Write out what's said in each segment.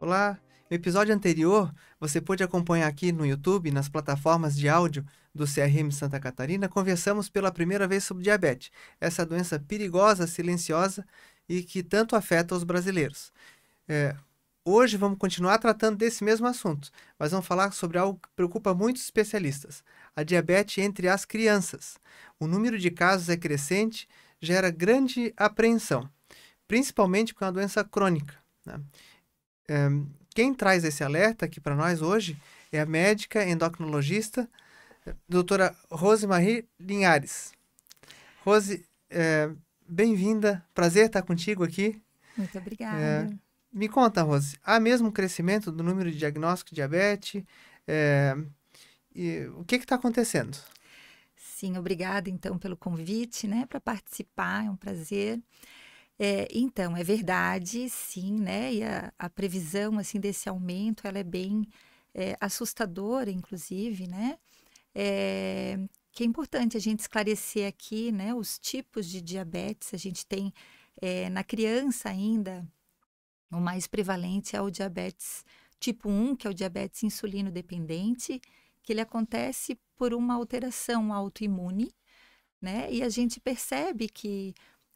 Olá! No episódio anterior, você pôde acompanhar aqui no YouTube, nas plataformas de áudio do CRM Santa Catarina, conversamos pela primeira vez sobre diabetes, essa doença perigosa, silenciosa e que tanto afeta os brasileiros. Hoje vamos continuar tratando desse mesmo assunto, mas vamos falar sobre algo que preocupa muitos especialistas, a diabetes entre as crianças. O número de casos é crescente, gera grande apreensão, principalmente com a doença crônica, né? Quem traz esse alerta aqui para nós hoje é a médica endocrinologista, doutora Rosemarie Linhares. Rose, bem-vinda, prazer estar contigo aqui. Muito obrigada. Me conta, Rose, há mesmo crescimento do número de diagnóstico de diabetes? E o que está acontecendo? Sim, obrigada então pelo convite, né, para participar, é um prazer. Então, é verdade, sim, né, e a previsão, assim, desse aumento, ela é bem assustadora, inclusive, né, que é importante a gente esclarecer aqui, né, os tipos de diabetes. A gente tem, na criança ainda, o mais prevalente é o diabetes tipo 1, que é o diabetes insulino dependente, que ele acontece por uma alteração autoimune, né, e a gente percebe que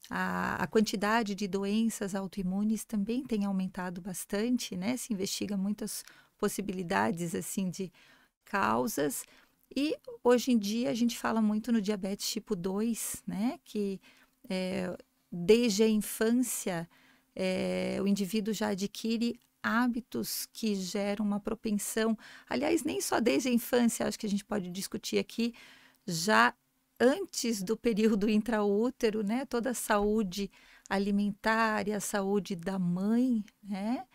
a quantidade de doenças autoimunes também tem aumentado bastante, né? Se investiga muitas possibilidades, assim, de causas. E hoje em dia a gente fala muito no diabetes tipo 2, né? Que desde a infância o indivíduo já adquire hábitos que geram uma propensão. Aliás, nem só desde a infância, acho que a gente pode discutir aqui, já antes do período intraútero, né, toda a saúde alimentar e a saúde da mãe, né,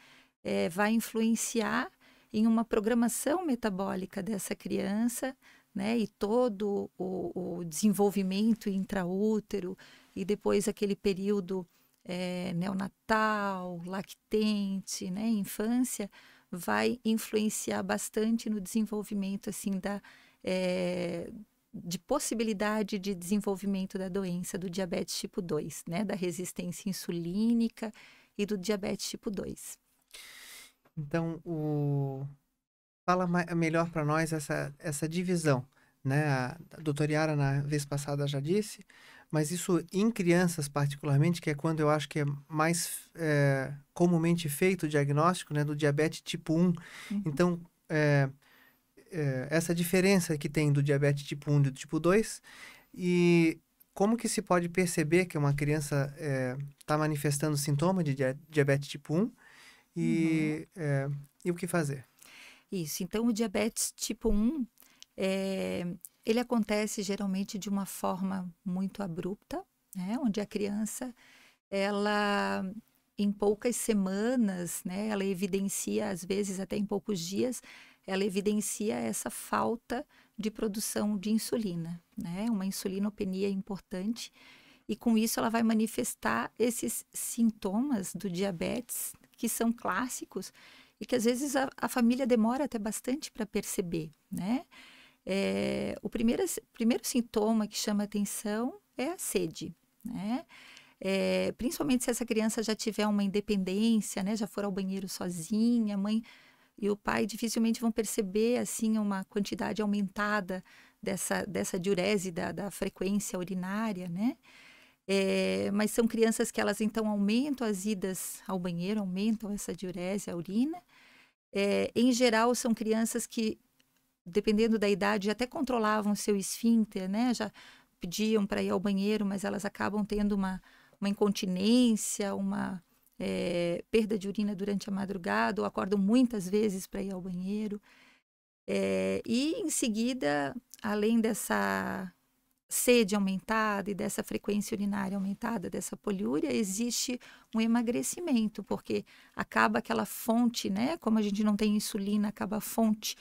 vai influenciar em uma programação metabólica dessa criança, né, e todo o desenvolvimento intraútero e depois aquele período neonatal, lactente, né, infância, vai influenciar bastante no desenvolvimento, assim, de possibilidade de desenvolvimento da doença do diabetes tipo 2, né? Da resistência insulínica e do diabetes tipo 2. Então, fala melhor para nós essa divisão, né? A doutora Yara, na vez passada, já disse, mas isso em crianças particularmente, que é quando eu acho que é mais comumente feito o diagnóstico, né, do diabetes tipo 1. Então, essa diferença que tem do diabetes tipo 1 e do tipo 2, e como que se pode perceber que uma criança está manifestando sintoma de diabetes tipo 1 e o que fazer? Isso, então o diabetes tipo 1, ele acontece geralmente de uma forma muito abrupta, né? Onde a criança, ela, em poucas semanas, né? Ela evidencia, às vezes até em poucos dias, ela evidencia essa falta de produção de insulina, né? Uma insulinopenia importante. E com isso ela vai manifestar esses sintomas do diabetes, que são clássicos e que às vezes a família demora até bastante para perceber, né? O primeiro sintoma que chama atenção é a sede, né? Principalmente se essa criança já tiver uma independência, né? Já for ao banheiro sozinha, a mãe e o pai dificilmente vão perceber, assim, uma quantidade aumentada dessa diurese, da frequência urinária, né? Mas são crianças que elas então aumentam as idas ao banheiro, aumentam essa diurese, a urina. Em geral, são crianças que, dependendo da idade, até controlavam o seu esfíncter, né? Já pediam para ir ao banheiro, mas elas acabam tendo uma incontinência, uma perda de urina durante a madrugada, ou acordam muitas vezes para ir ao banheiro. E em seguida, além dessa sede aumentada e dessa frequência urinária aumentada, dessa poliúria, existe um emagrecimento, porque acaba aquela fonte, né? Como a gente não tem insulina, acaba a fonte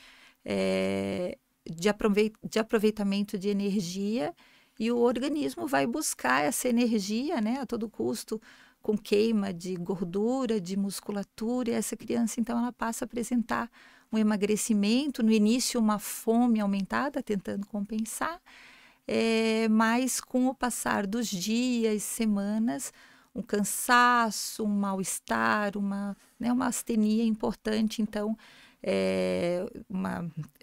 de aproveitamento de energia, e o organismo vai buscar essa energia, né, a todo custo, com queima de gordura, de musculatura, e essa criança, então, ela passa a apresentar um emagrecimento, no início uma fome aumentada, tentando compensar, mas com o passar dos dias, semanas, um cansaço, um mal-estar, né, uma astenia importante. Então,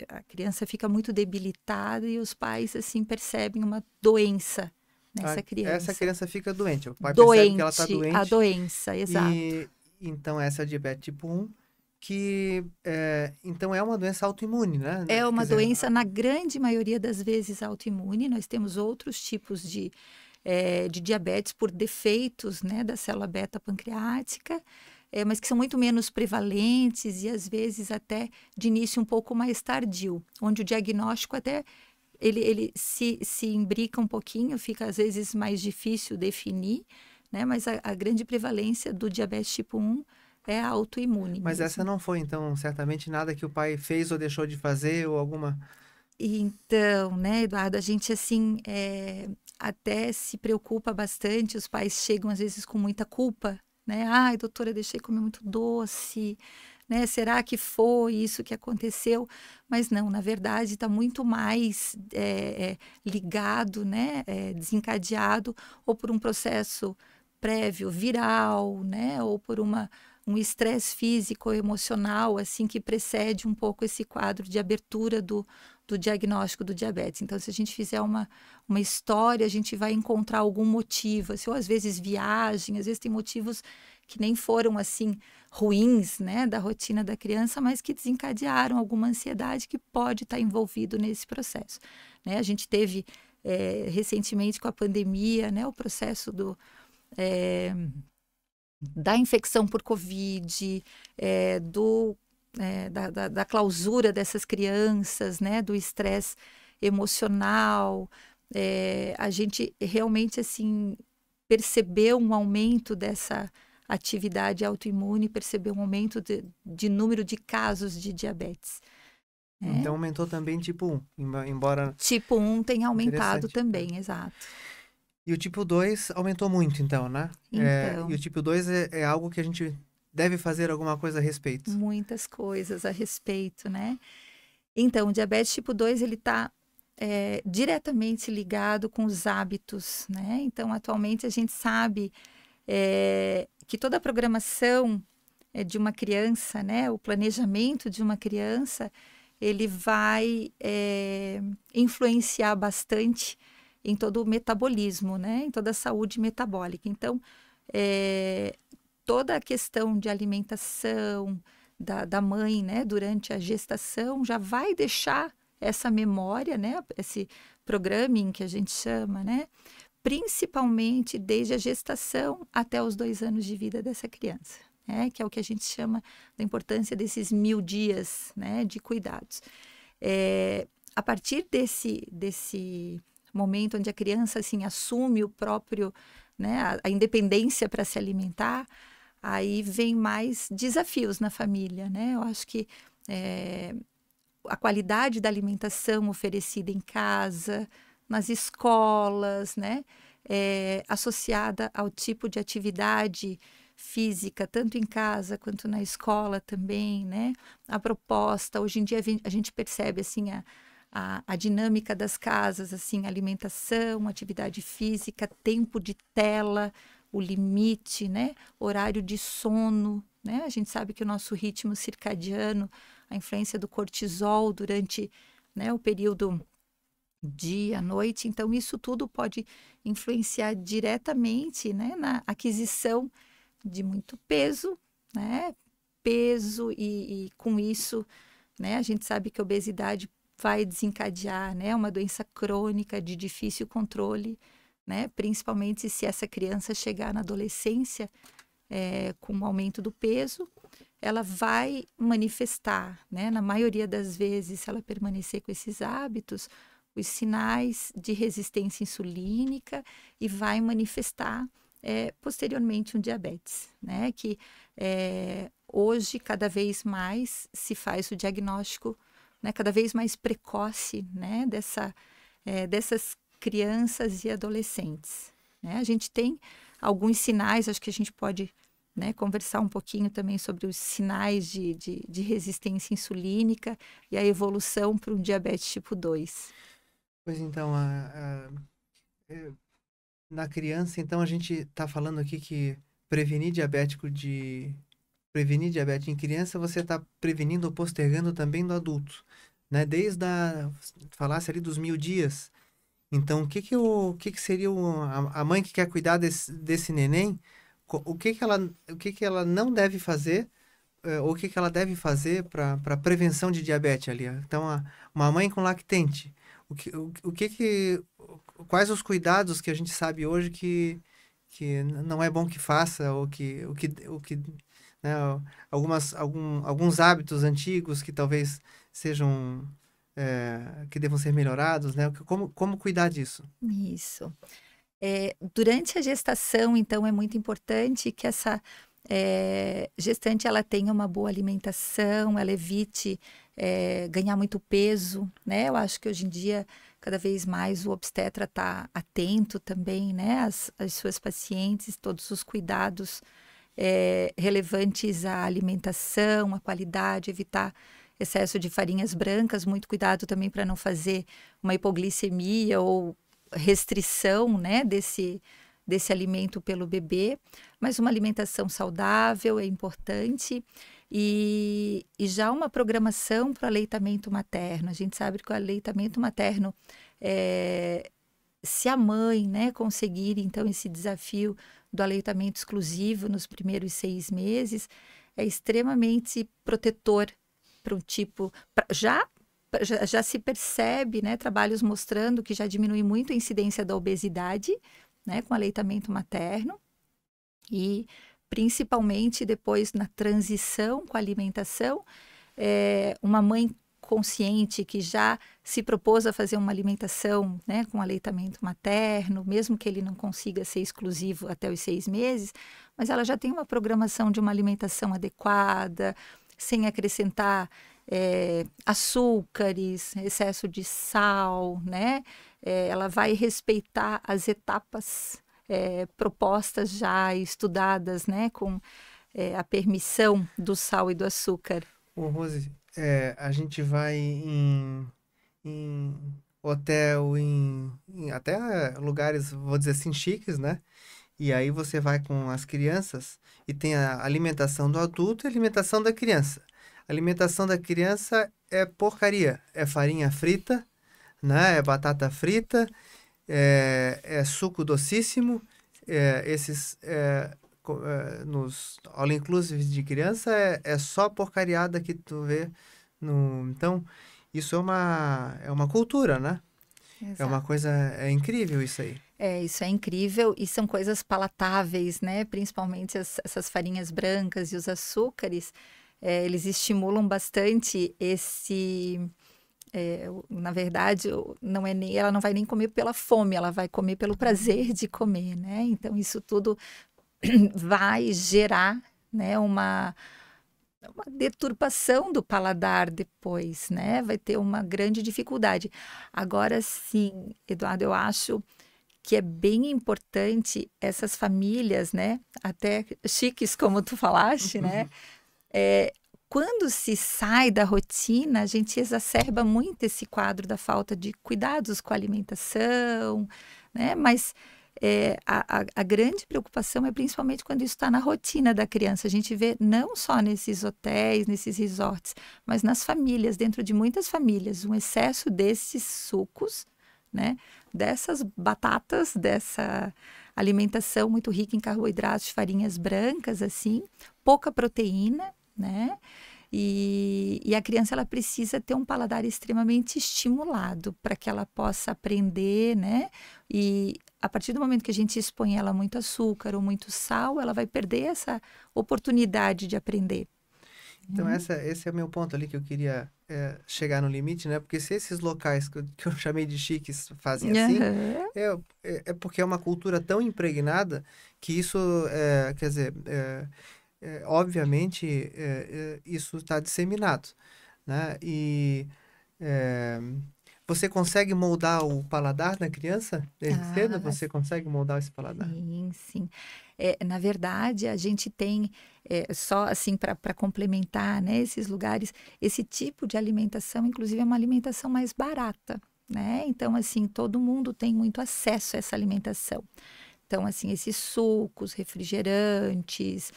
a criança fica muito debilitada e os pais, assim, percebem uma doença nessa Essa criança. criança fica doente. O pai percebe que ela está Doente, a doente doença, exato. e então essa é a diabetes tipo 1, que então é uma doença autoimune, né? É Quer uma dizer, doença, na grande maioria das vezes, autoimune. Nós temos outros tipos de diabetes por defeitos, né, da célula beta pancreática, mas que são muito menos prevalentes e às vezes até de início um pouco mais tardio, onde o diagnóstico até ele se imbrica um pouquinho, fica às vezes mais difícil definir, né, mas a grande prevalência do diabetes tipo 1 é autoimune mas essa mesmo. não foi, então, certamente nada que o pai fez ou deixou de fazer ou alguma... Então, né, Eduardo, a gente assim até se preocupa bastante, os pais chegam às vezes com muita culpa, né? Ai, doutora, eu deixei comer muito doce, né? Será que foi isso que aconteceu? Mas não, na verdade está muito mais ligado, né, desencadeado ou por um processo prévio viral, né, ou por um estresse físico ou emocional, assim, que precede um pouco esse quadro de abertura do diagnóstico do diabetes. Então, se a gente fizer uma história, a gente vai encontrar algum motivo, assim, ou às vezes viagem, às vezes tem motivos que nem foram, assim, ruins, né, da rotina da criança, mas que desencadearam alguma ansiedade que pode estar envolvido nesse processo, né? A gente teve recentemente com a pandemia, né, o processo da infecção por Covid, da clausura dessas crianças, né, do estresse emocional. A gente realmente assim percebeu um aumento dessa atividade autoimune, percebeu um aumento de número de casos de diabetes. Então aumentou também tipo 1, embora... Tipo 1 tem aumentado Interessante. também, exato. E o tipo 2 aumentou muito, então, né? E o Então, tipo 2 é algo que a gente deve fazer alguma coisa a respeito. muitas coisas a respeito, né? Então, o diabetes tipo 2, ele está diretamente ligado com os hábitos, né? Então, atualmente a gente sabe que toda a programação de uma criança, né? O planejamento de uma criança, ele vai influenciar bastante em todo o metabolismo, né? Em toda a saúde metabólica. Então, toda a questão de alimentação da mãe, né, durante a gestação, já vai deixar essa memória, né, esse programming que a gente chama, né, principalmente desde a gestação até os 2 anos de vida dessa criança, né, que é o que a gente chama da importância desses 1000 dias, né, de cuidados. A partir desse momento onde a criança assim assume o próprio, né, a independência para se alimentar, aí vem mais desafios na família, né? Eu acho que a qualidade da alimentação oferecida em casa, nas escolas, né? Associada ao tipo de atividade física, tanto em casa quanto na escola também, né? A proposta, hoje em dia a gente percebe, assim, a dinâmica das casas, assim, alimentação, atividade física, tempo de tela, o limite, né? Horário de sono, né? A gente sabe que o nosso ritmo circadiano, a influência do cortisol durante, né, o período dia, noite, então isso tudo pode influenciar diretamente, né, na aquisição de muito peso, né? Peso e com isso, né, a gente sabe que a obesidade vai desencadear, né, uma doença crônica de difícil controle, né, principalmente se essa criança chegar na adolescência com um aumento do peso, ela vai manifestar, né, na maioria das vezes, se ela permanecer com esses hábitos, os sinais de resistência insulínica e vai manifestar posteriormente um diabetes, né, que hoje cada vez mais se faz o diagnóstico, né, cada vez mais precoce, né, dessas crianças e adolescentes, né? A gente tem alguns sinais, acho que a gente pode, né, conversar um pouquinho também sobre os sinais de resistência insulínica e a evolução para um diabetes tipo 2. Pois então, na criança, então a gente está falando aqui que prevenir diabetes em criança, você está prevenindo ou postergando também do adulto, né? Falasse ali dos 1000 dias. Então, o que que seria a mãe que quer cuidar desse neném? O que que ela não deve fazer, ou o que que ela deve fazer para prevenção de diabetes ali? Então, uma mãe com lactente, o que que, quais os cuidados que a gente sabe hoje que não é bom que faça, né, alguns hábitos antigos que talvez sejam, que devam ser melhorados, né? Como cuidar disso? Isso. Durante a gestação, então, é muito importante que essa gestante ela tenha uma boa alimentação, ela evite ganhar muito peso, né? Eu acho que hoje em dia, cada vez mais, o obstetra está atento também, né? Às suas pacientes, todos os cuidados relevantes à alimentação, à qualidade, evitar excesso de farinhas brancas, muito cuidado também para não fazer uma hipoglicemia ou restrição, né, desse alimento pelo bebê, mas uma alimentação saudável é importante e já uma programação para o aleitamento materno. A gente sabe que o aleitamento materno, se a mãe, né, conseguir então esse desafio do aleitamento exclusivo nos primeiros 6 meses, é extremamente protetor para o tipo, já se percebe, né, trabalhos mostrando que já diminui muito a incidência da obesidade, né, com aleitamento materno e principalmente depois na transição com a alimentação, uma mãe consciente que já se propôs a fazer uma alimentação, né, com aleitamento materno, mesmo que ele não consiga ser exclusivo até os 6 meses, mas ela já tem uma programação de uma alimentação adequada, sem acrescentar açúcares, excesso de sal, né? Ela vai respeitar as etapas propostas já, estudadas, né? Com a permissão do sal e do açúcar. Ô, Rose, a gente vai em hotel, até lugares, vou dizer assim, chiques, né? E aí você vai com as crianças e tem a alimentação do adulto e a alimentação da criança. A alimentação da criança é porcaria, é farinha frita, né? É batata frita, é suco docíssimo, nos all-inclusive de criança é só porcariada que tu vê no... Então, isso é uma cultura, né? É uma Exato. coisa, é incrível isso aí. Isso é incrível e são coisas palatáveis, né? Principalmente essas farinhas brancas e os açúcares, eles estimulam bastante na verdade, não é nem, ela não vai nem comer pela fome, ela vai comer pelo prazer de comer, né? Então, isso tudo vai gerar, né, uma deturpação do paladar depois, né? Vai ter uma grande dificuldade. Agora sim, Eduardo, eu acho que é bem importante essas famílias, né? Até chiques, como tu falaste, né? Quando se sai da rotina, a gente exacerba muito esse quadro da falta de cuidados com a alimentação, né? Mas a grande preocupação é principalmente quando isso está na rotina da criança. A gente vê não só nesses hotéis, nesses resorts, mas nas famílias, dentro de muitas famílias, um excesso desses sucos, né? Dessas batatas, dessa alimentação muito rica em carboidratos, farinhas brancas, assim, pouca proteína, né? E a criança ela precisa ter um paladar extremamente estimulado para que ela possa aprender, né? E a partir do momento que a gente expõe ela a muito açúcar ou muito sal, ela vai perder essa oportunidade de aprender. Então, esse é o meu ponto ali que eu queria chegar no limite, né? Porque se esses locais que eu chamei de chiques fazem assim, Aham. é porque é uma cultura tão impregnada que isso, quer dizer, obviamente, isso está disseminado, né? E você consegue moldar o paladar da criança desde cedo? Ah, Você consegue moldar esse paladar? sim, sim. Na verdade, a gente tem, só assim, para complementar, né, esses lugares, esse tipo de alimentação, inclusive, é uma alimentação mais barata. né? Então, assim, todo mundo tem muito acesso a essa alimentação. Então, assim, esses sucos, refrigerantes,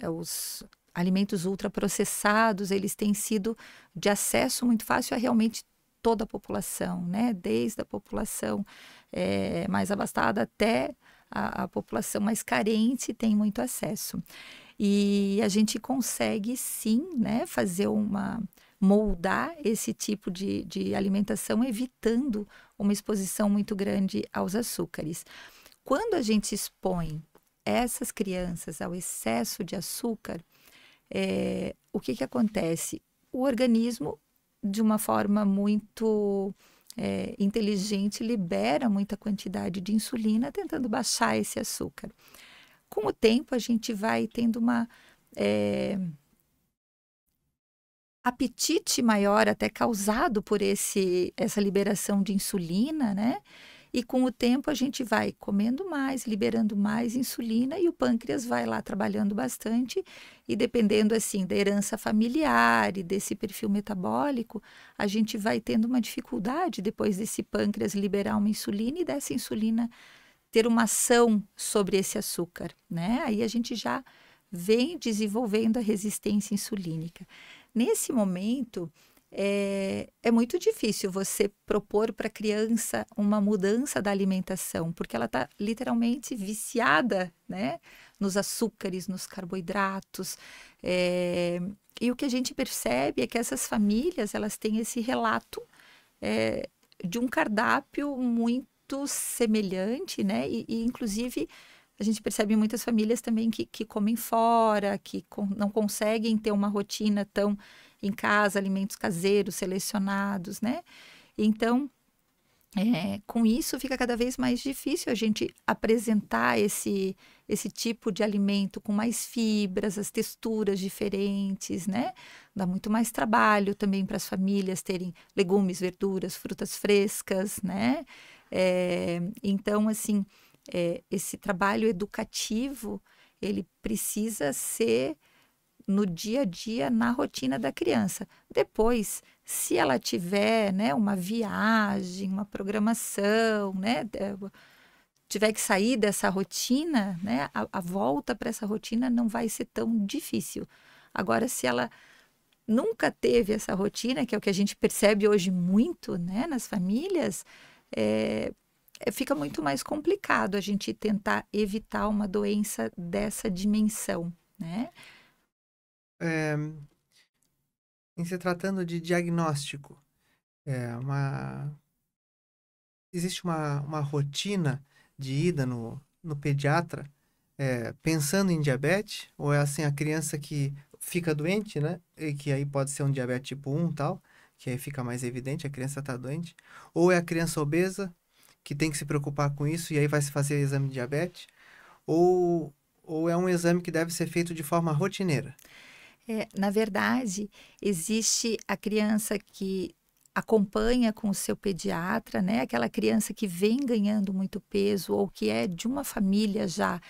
os alimentos ultraprocessados, eles têm sido de acesso muito fácil a realmente toda a população, né? Desde a população mais abastada até a população mais carente tem muito acesso. E a gente consegue sim, né, moldar esse tipo de alimentação, evitando uma exposição muito grande aos açúcares. Quando a gente expõe essas crianças ao excesso de açúcar, o que que acontece? O organismo, de uma forma muito inteligente, libera muita quantidade de insulina, tentando baixar esse açúcar. Com o tempo, a gente vai tendo apetite maior, até causado por essa liberação de insulina, né? E com o tempo a gente vai comendo mais, liberando mais insulina e o pâncreas vai lá trabalhando bastante e dependendo assim da herança familiar e desse perfil metabólico, a gente vai tendo uma dificuldade depois desse pâncreas liberar uma insulina e dessa insulina ter uma ação sobre esse açúcar, né? Aí a gente já vem desenvolvendo a resistência insulínica. Nesse momento, é muito difícil você propor para a criança uma mudança da alimentação, porque ela está literalmente viciada, né, nos açúcares, nos carboidratos. E o que a gente percebe é que essas famílias, elas têm esse relato de um cardápio muito semelhante, né? E inclusive, a gente percebe muitas famílias também que comem fora, não conseguem ter uma rotina tão em casa, alimentos caseiros, selecionados, né? Então, com isso fica cada vez mais difícil a gente apresentar esse tipo de alimento com mais fibras, as texturas diferentes, né? Dá muito mais trabalho também para as famílias terem legumes, verduras, frutas frescas, né? Então, assim, esse trabalho educativo, ele precisa ser no dia a dia, na rotina da criança. Depois, se ela tiver, né, uma viagem, uma programação, né, tiver que sair dessa rotina, né, a volta para essa rotina não vai ser tão difícil. Agora, se ela nunca teve essa rotina, que é o que a gente percebe hoje muito, né, nas famílias, fica muito mais complicado a gente tentar evitar uma doença dessa dimensão, né? Em se tratando de diagnóstico, existe uma rotina de ida no pediatra pensando em diabetes? Ou é assim, a criança que fica doente, né? E que aí pode ser um diabetes tipo 1 tal, que aí fica mais evidente, a criança está doente. Ou é a criança obesa, que tem que se preocupar com isso e aí vai se fazer exame de diabetes? Ou é um exame que deve ser feito de forma rotineira? Na verdade, existe a criança que acompanha com o seu pediatra, né? Aquela criança que vem ganhando muito peso ou que é de uma família já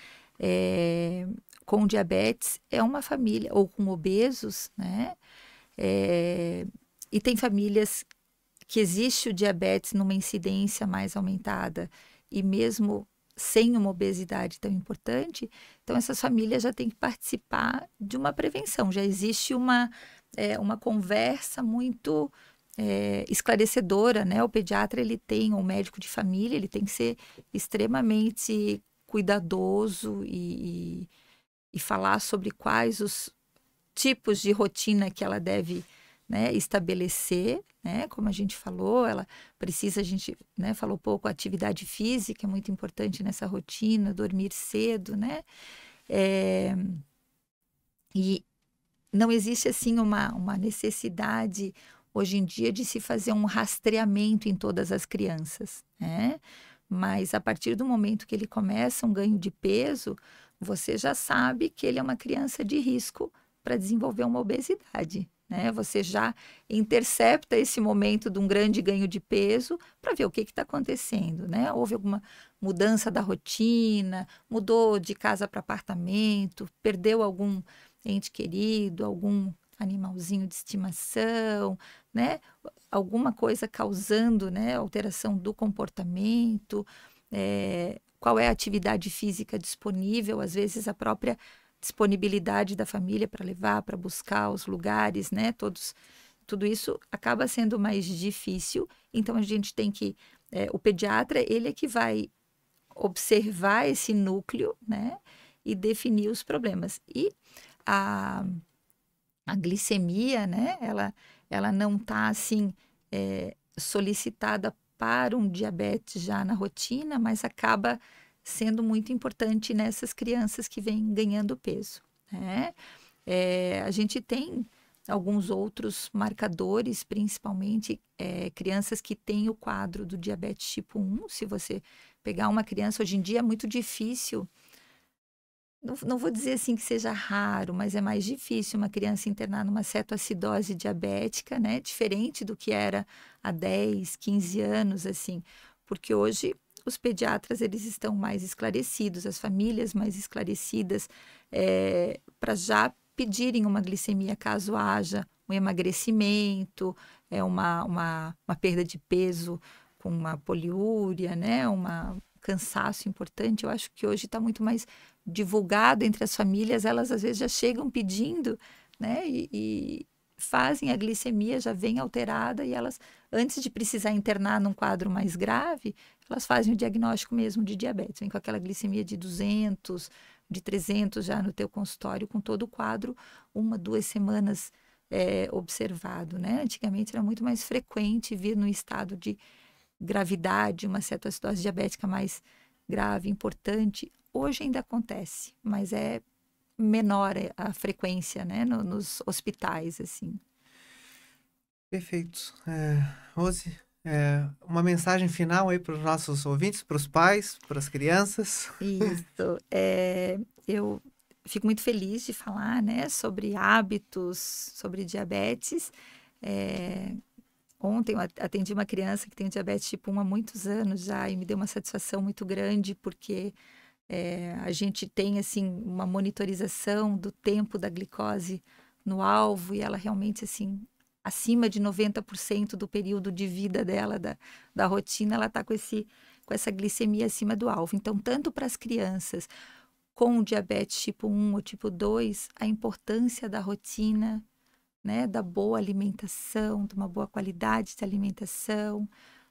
com diabetes, é uma família, ou com obesos, né? E tem famílias que existe o diabetes numa incidência mais aumentada e mesmo sem uma obesidade tão importante, então essas famílias já têm que participar de uma prevenção. Já existe uma conversa muito esclarecedora, né? O pediatra, ele tem, o médico de família, ele tem que ser extremamente cuidadoso e falar sobre quais os tipos de rotina que ela deve, né, estabelecer, né? Como a gente falou, ela precisa, a gente, né, falou pouco, atividade física é muito importante nessa rotina, dormir cedo, né? E não existe, assim, uma necessidade hoje em dia de se fazer um rastreamento em todas as crianças, né? Mas a partir do momento que ele começa um ganho de peso, você já sabe que ele é uma criança de risco para desenvolver uma obesidade, né? Você já intercepta esse momento de um grande ganho de peso para ver o que está acontecendo, né? Houve alguma mudança da rotina, mudou de casa para apartamento, perdeu algum ente querido, algum animalzinho de estimação, né? alguma coisa causando, né, alteração do comportamento, qual é a atividade física disponível, às vezes a própria disponibilidade da família para levar, para buscar os lugares, né, tudo isso acaba sendo mais difícil, então a gente tem que, o pediatra, ele é que vai observar esse núcleo, né, e definir os problemas. E a glicemia, né, ela não está assim solicitada para um diabetes já na rotina, mas acaba sendo muito importante nessas crianças que vêm ganhando peso, né? A gente tem alguns outros marcadores, principalmente crianças que têm o quadro do diabetes tipo 1. Se você pegar uma criança, hoje em dia é muito difícil, não vou dizer assim que seja raro, mas é mais difícil uma criança internar numa cetoacidose diabética, né? Diferente do que era há 10, 15 anos, assim. Porque hoje os pediatras, eles estão mais esclarecidos, as famílias mais esclarecidas, para já pedirem uma glicemia caso haja um emagrecimento, uma perda de peso com uma poliúria, né? Cansaço importante. Eu acho que hoje está muito mais divulgado entre as famílias, elas às vezes já chegam pedindo, né? E fazem a glicemia, já vem alterada, e elas, antes de precisar internar num quadro mais grave, elas fazem o diagnóstico mesmo de diabetes, vem com aquela glicemia de 200, de 300 já no teu consultório, com todo o quadro, 1, 2 semanas observado, né? Antigamente era muito mais frequente vir no estado de gravidade, uma cetoacidose diabética mais grave, importante. Hoje ainda acontece, mas é menor a frequência, né, nos hospitais, assim. Perfeito. Rose, uma mensagem final aí para os nossos ouvintes, para os pais, para as crianças. Isso. Eu fico muito feliz de falar, né, sobre hábitos, sobre diabetes. Ontem eu atendi uma criança que tem diabetes tipo 1 há muitos anos já, e me deu uma satisfação muito grande, porque a gente tem, assim, uma monitorização do tempo da glicose no alvo, e ela realmente, assim, acima de 90% do período de vida dela, da rotina, ela está com essa glicemia acima do alvo. Então, tanto para as crianças com diabetes tipo 1 ou tipo 2, a importância da rotina, né, da boa alimentação, de uma boa qualidade de alimentação,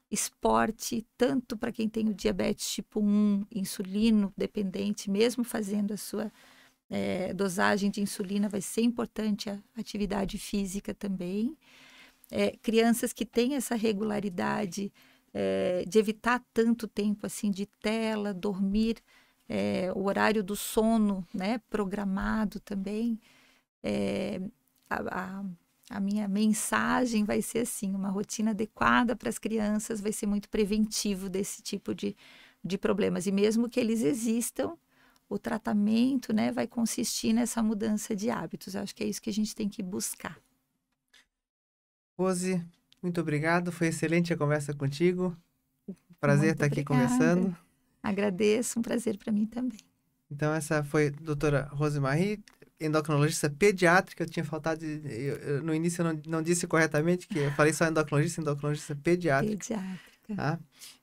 esporte, tanto para quem tem o diabetes tipo 1, insulino dependente, mesmo fazendo a sua dosagem de insulina, vai ser importante a atividade física também. Crianças que têm essa regularidade de evitar tanto tempo assim de tela, dormir, o horário do sono, né, programado também. A minha mensagem vai ser assim, uma rotina adequada para as crianças vai ser muito preventivo desse tipo de problemas. E mesmo que eles existam, o tratamento, né, vai consistir nessa mudança de hábitos. Eu acho que é isso que a gente tem que buscar. Rose, muito obrigado. Foi excelente a conversa contigo. Prazer Muito estar aqui obrigada. conversando. Agradeço, um prazer para mim também. Então, essa foi a doutora Rosemarie, endocrinologista pediátrica. Eu tinha faltado, no início eu não disse corretamente, que eu falei só endocrinologista pediátrica. Pediátrica. Tá?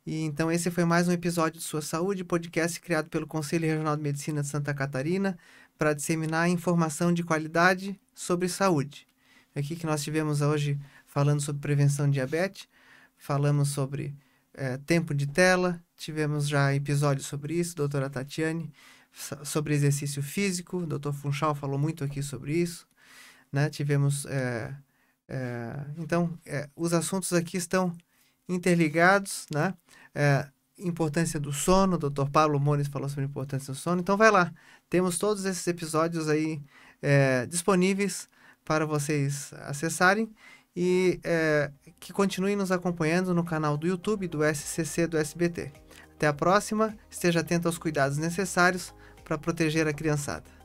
E então esse foi mais um episódio de Sua Saúde, podcast criado pelo Conselho Regional de Medicina de Santa Catarina para disseminar informação de qualidade sobre saúde. Aqui que nós tivemos hoje falando sobre prevenção de diabetes, falamos sobre tempo de tela, tivemos já episódios sobre isso, doutora Tatiane, sobre exercício físico, o doutor Funchal falou muito aqui sobre isso, né? Tivemos, então, os assuntos aqui estão interligados, né? Importância do sono, o doutor Pablo Moniz falou sobre a importância do sono, então vai lá, temos todos esses episódios aí disponíveis para vocês acessarem e que continuem nos acompanhando no canal do YouTube do SCC do SBT. Até a próxima, esteja atento aos cuidados necessários para proteger a criançada.